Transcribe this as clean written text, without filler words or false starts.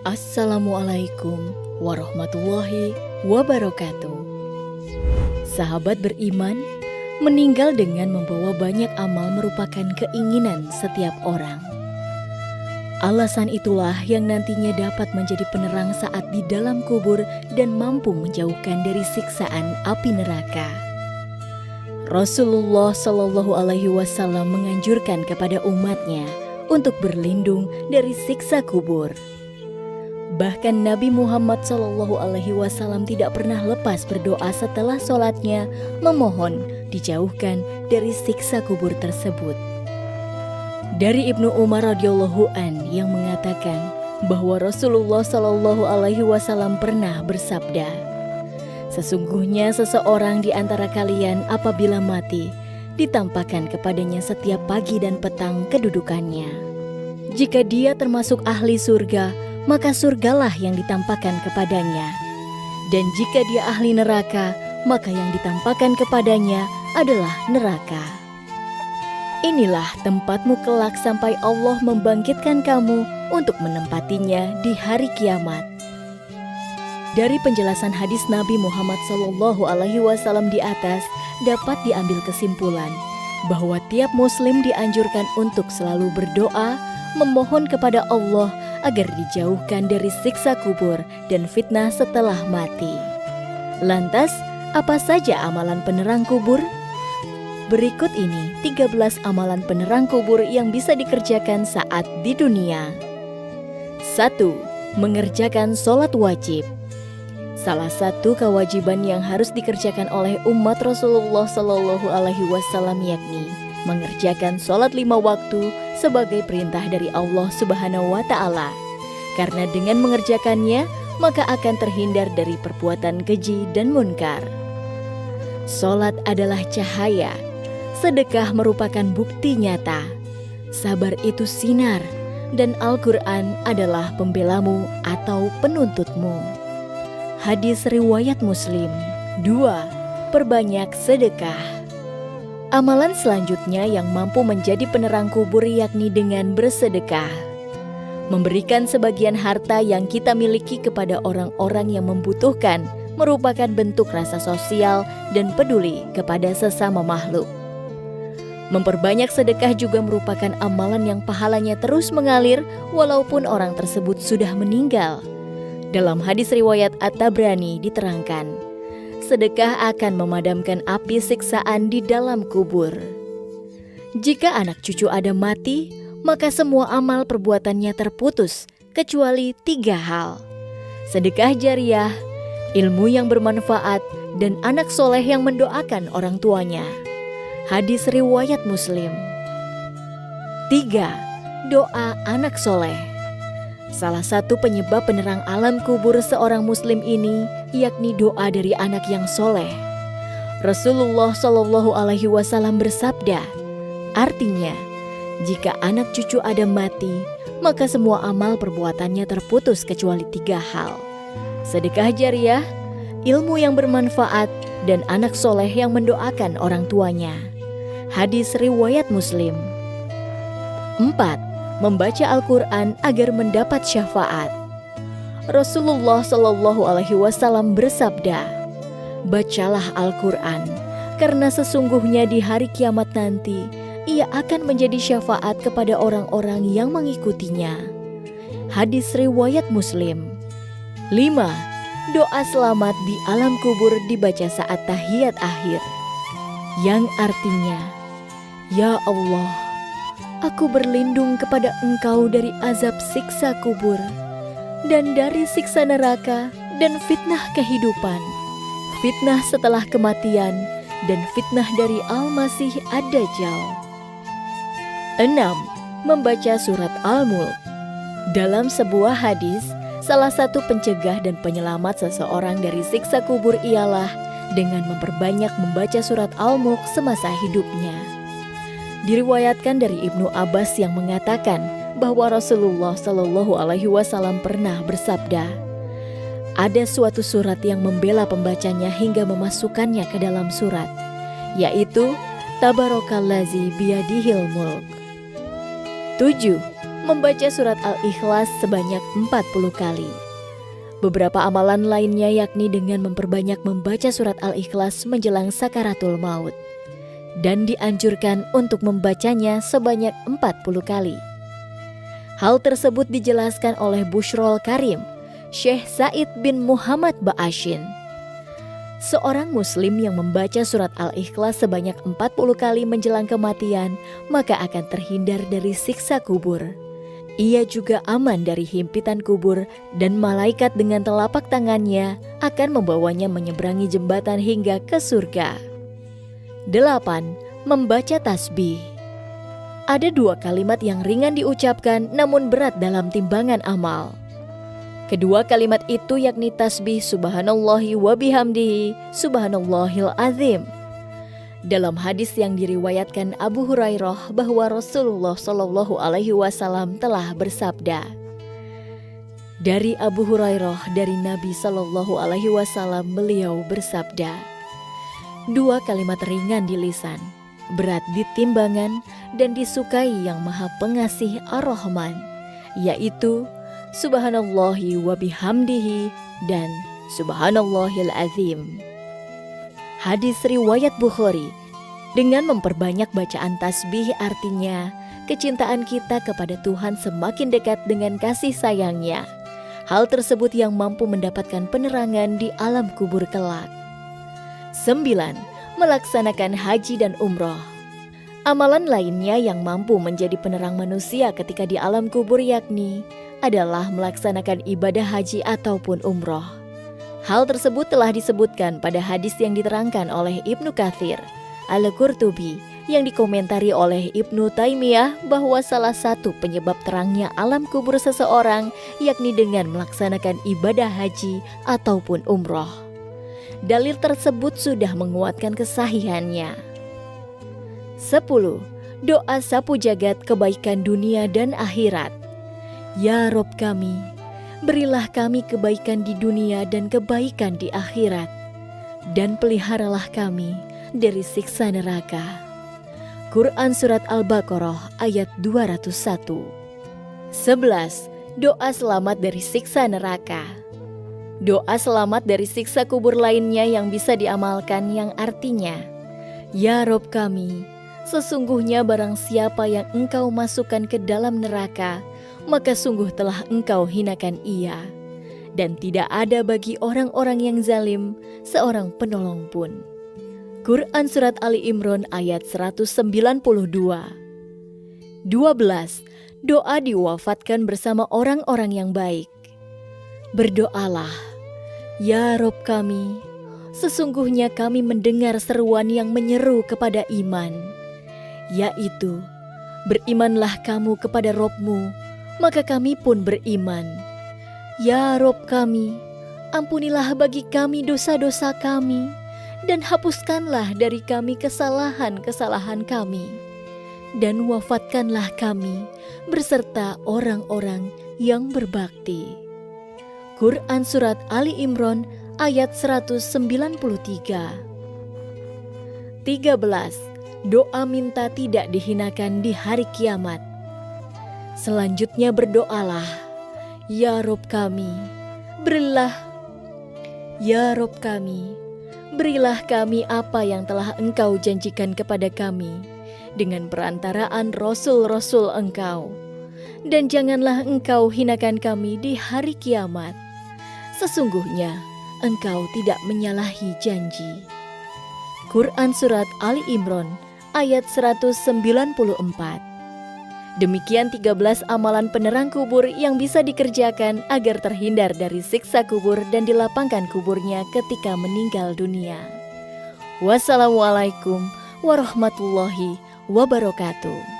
Assalamualaikum warahmatullahi wabarakatuh. Sahabat beriman, meninggal dengan membawa banyak amal merupakan keinginan setiap orang. Alasan itulah yang nantinya dapat menjadi penerang saat di dalam kubur dan mampu menjauhkan dari siksaan api neraka. Rasulullah Shallallahu Alaihi Wasallam menganjurkan kepada umatnya untuk berlindung dari siksa kubur. Bahkan Nabi Muhammad Shallallahu Alaihi Wasallam tidak pernah lepas berdoa setelah sholatnya, memohon dijauhkan dari siksa kubur tersebut. Dari Ibnu Umar radhiyallahu an yang mengatakan bahwa Rasulullah Shallallahu Alaihi Wasallam pernah bersabda, "Sesungguhnya seseorang di antara kalian apabila mati, ditampakkan kepadanya setiap pagi dan petang kedudukannya. Jika dia termasuk ahli surga, maka surgalah yang ditampakkan kepadanya. Dan jika dia ahli neraka, maka yang ditampakkan kepadanya adalah neraka. Inilah tempatmu kelak sampai Allah membangkitkan kamu untuk menempatinya di hari kiamat." Dari penjelasan hadis Nabi Muhammad SAW di atas dapat diambil kesimpulan bahwa tiap muslim dianjurkan untuk selalu berdoa, memohon kepada Allah agar dijauhkan dari siksa kubur dan fitnah setelah mati. Lantas, apa saja amalan penerang kubur? Berikut ini 13 amalan penerang kubur yang bisa dikerjakan saat di dunia. 1. Mengerjakan sholat wajib. Salah satu kewajiban yang harus dikerjakan oleh umat Rasulullah Shallallahu Alaihi Wasallam yakni mengerjakan sholat 5 waktu sebagai perintah dari Allah Subhanahu Wa Taala. Karena dengan mengerjakannya maka akan terhindar dari perbuatan keji dan munkar. Sholat adalah cahaya, sedekah merupakan bukti nyata, sabar itu sinar, dan Al-Quran adalah pembelamu atau penuntutmu. Hadis riwayat Muslim. 2. Perbanyak sedekah. Amalan selanjutnya yang mampu menjadi penerang kubur yakni dengan bersedekah. Memberikan sebagian harta yang kita miliki kepada orang-orang yang membutuhkan merupakan bentuk rasa sosial dan peduli kepada sesama makhluk. Memperbanyak sedekah juga merupakan amalan yang pahalanya terus mengalir walaupun orang tersebut sudah meninggal. Dalam hadis riwayat At-Tabrani diterangkan, sedekah akan memadamkan api siksaan di dalam kubur. Jika anak cucu Adam mati, maka semua amal perbuatannya terputus, kecuali 3 hal. Sedekah jariah, ilmu yang bermanfaat, dan anak soleh yang mendoakan orang tuanya. Hadis riwayat Muslim. 3. Doa anak soleh. Salah satu penyebab penerang alam kubur seorang muslim ini yakni doa dari anak yang soleh. Rasulullah Shallallahu Alaihi Wasallam bersabda, artinya, jika anak cucu Adam mati, maka semua amal perbuatannya terputus kecuali 3 hal. Sedekah jariah, ilmu yang bermanfaat, dan anak soleh yang mendoakan orang tuanya. Hadis riwayat Muslim. 4. Membaca Al-Quran agar mendapat syafaat. Rasulullah Shallallahu Alaihi Wasallam bersabda, bacalah Al-Quran, karena sesungguhnya di hari kiamat nanti, ia akan menjadi syafaat kepada orang-orang yang mengikutinya. Hadis riwayat Muslim. 5. Doa selamat di alam kubur dibaca saat tahiyat akhir, yang artinya, ya Allah, aku berlindung kepada Engkau dari azab siksa kubur, dan dari siksa neraka, dan fitnah kehidupan, fitnah setelah kematian, dan fitnah dari Al-Masih Ad-Dajjal. 6. Membaca surat Al-Mulk. Dalam sebuah hadis, salah satu pencegah dan penyelamat seseorang dari siksa kubur ialah dengan memperbanyak membaca surat Al-Mulk semasa hidupnya. Diriwayatkan dari Ibnu Abbas yang mengatakan bahwa Rasulullah Shallallahu Alaihi Wasallam pernah bersabda, ada suatu surat yang membela pembacanya hingga memasukkannya ke dalam surat, yaitu Tabarakallazi biyadihil mulk. 7. membaca surat Al-Ikhlas sebanyak 40 kali. Beberapa amalan lainnya yakni dengan memperbanyak membaca surat Al-Ikhlas menjelang sakaratul maut. Dan dianjurkan untuk membacanya sebanyak 40 kali. Hal tersebut dijelaskan oleh Bushrol Karim, Syekh Said bin Muhammad Ba'ashin. Seorang muslim yang membaca surat Al-Ikhlas sebanyak 40 kali menjelang kematian, maka akan terhindar dari siksa kubur. Ia juga aman dari himpitan kubur dan malaikat dengan telapak tangannya akan membawanya menyeberangi jembatan hingga ke surga. 8. Membaca tasbih. Ada 2 kalimat yang ringan diucapkan namun berat dalam timbangan amal. Kedua kalimat itu yakni tasbih subhanallahi wa bihamdihi subhanallahil azim. Dalam hadis yang diriwayatkan Abu Hurairah bahwa Rasulullah SAW telah bersabda. Dari Abu Hurairah dari Nabi SAW beliau bersabda, 2 kalimat ringan di lisan, berat di timbangan dan disukai yang Maha Pengasih Ar-Rahman, yaitu subhanallahi wa bihamdihi dan subhanallahil azim. Hadis riwayat Bukhari. Dengan memperbanyak bacaan tasbih artinya kecintaan kita kepada Tuhan semakin dekat dengan kasih sayangnya. Hal tersebut yang mampu mendapatkan penerangan di alam kubur kelak. 9. Melaksanakan haji dan umroh. Amalan lainnya yang mampu menjadi penerang manusia ketika di alam kubur yakni adalah melaksanakan ibadah haji ataupun umroh. Hal tersebut telah disebutkan pada hadis yang diterangkan oleh Ibnu Katsir, Al-Qurtubi, yang dikomentari oleh Ibnu Taimiyah bahwa salah satu penyebab terangnya alam kubur seseorang yakni dengan melaksanakan ibadah haji ataupun umroh. Dalil tersebut sudah menguatkan kesahihannya. 10. Doa sapu jagat kebaikan dunia dan akhirat. Ya Rob kami, berilah kami kebaikan di dunia dan kebaikan di akhirat, dan peliharalah kami dari siksa neraka. Quran Surat Al-Baqarah ayat 201. 11. Doa selamat dari siksa neraka. Doa selamat dari siksa kubur lainnya yang bisa diamalkan yang artinya, Ya Rob kami, sesungguhnya barang siapa yang engkau masukkan ke dalam neraka, maka sungguh telah engkau hinakan ia, dan tidak ada bagi orang-orang yang zalim seorang penolong pun. Quran Surat Ali Imran ayat 192. 12. Doa diwafatkan bersama orang-orang yang baik. Berdoalah, Ya Rob kami, sesungguhnya kami mendengar seruan yang menyeru kepada iman, yaitu, berimanlah kamu kepada Robmu, maka kami pun beriman. Ya Rob kami, ampunilah bagi kami dosa-dosa kami, dan hapuskanlah dari kami kesalahan-kesalahan kami, dan wafatkanlah kami berserta orang-orang yang berbakti. Quran Surat Ali Imran ayat 193. 13. Doa minta tidak dihinakan di hari kiamat. Selanjutnya berdoalah, Ya Rob kami, berilah kami apa yang telah Engkau janjikan kepada kami dengan perantaraan Rasul-Rasul Engkau, dan janganlah Engkau hinakan kami di hari kiamat. Sesungguhnya Engkau tidak menyalahi janji. Quran Surat Ali Imran ayat 194. Demikian 13 amalan penerang kubur yang bisa dikerjakan agar terhindar dari siksa kubur dan dilapangkan kuburnya ketika meninggal dunia. Wassalamualaikum warahmatullahi wabarakatuh.